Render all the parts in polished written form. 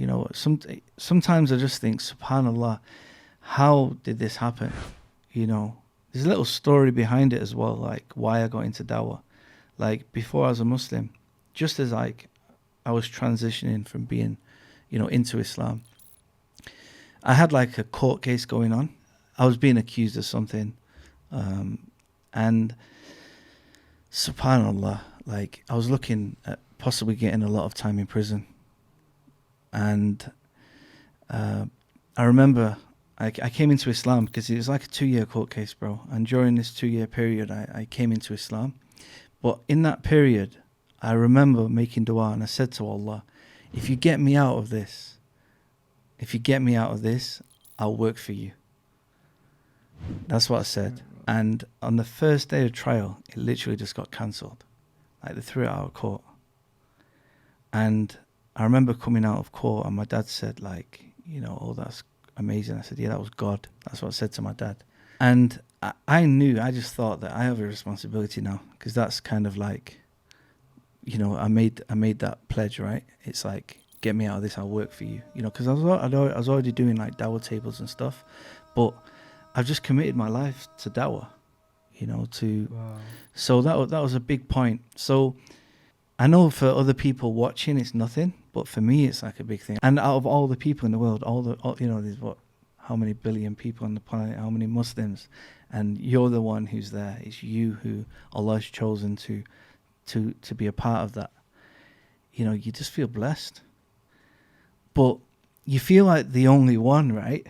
You know, sometimes I just think, subhanallah, how did this happen? You know, there's a little story behind it as well, like why I got into dawah. Like before I was a Muslim, just as like I was transitioning from being, you know, into Islam, I had like a court case going on. I was being accused of something, and subhanallah, like I was looking at possibly getting a lot of time in prison. And I remember I came into Islam because it was like a 2-year court case, bro. And during this 2-year period, I came into Islam. But in that period, I remember making dua, and I said to Allah, if you get me out of this, I'll work for you. That's what I said. And on the first day of trial, it literally just got cancelled. Like they threw it out of court. And I remember coming out of court and my dad said, like, you know, oh, that's amazing. I said, yeah, that was God. That's what I said to my dad. And I just thought that I have a responsibility now, because that's kind of like, you know, I made that pledge, right? It's like, get me out of this, I'll work for you. You know, because I was already doing like dawah tables and stuff, but I've just committed my life to dawah, you know, Wow. so that was a big point. So I know for other people watching, it's nothing, but for me, it's like a big thing. And out of all the people in the world, you know, there's how many billion people on the planet, how many Muslims, and you're the one who's there. It's you who Allah's chosen to be a part of that. You know, you just feel blessed. But you feel like the only one, right?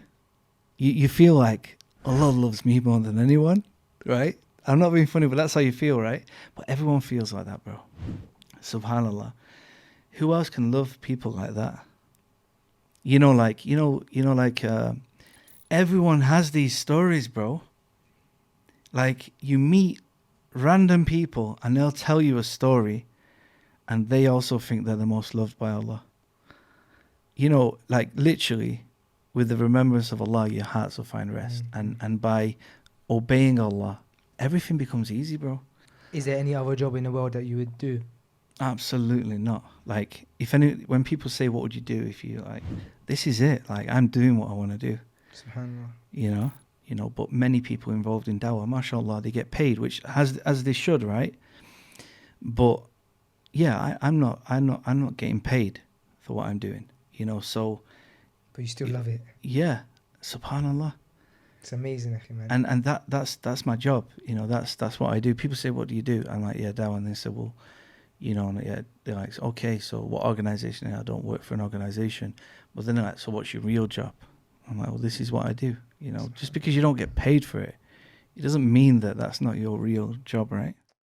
You feel like Allah loves me more than anyone, right? I'm not being funny, but that's how you feel, right? But everyone feels like that, bro. Subhanallah. Who else can love people like that? You know, like, everyone has these stories, bro. Like, you meet random people and they'll tell you a story and they also think they're the most loved by Allah. You know, like literally, with the remembrance of Allah, your hearts will find rest. And by obeying Allah, everything becomes easy, bro. Is there any other job in the world that you would do? Absolutely not. Like, when people say, what would you do if you, like, this is it. Like, I'm doing what I want to do. SubhanAllah. You know, but many people involved in dawah, mashallah, they get paid, which as they should, right? But yeah, I'm not getting paid for what I'm doing, you know, so. But you still love it. Yeah, subhanallah. It's amazing, man. And that's my job, you know, that's what I do. People say, what do you do? I'm like, yeah, dawah. And they say, well, you know, and yeah, they're like, okay, so what organization? I don't work for an organization. But then they're like, so what's your real job? I'm like, well, this is what I do. You know, just because you don't get paid for it, it doesn't mean that that's not your real job, right?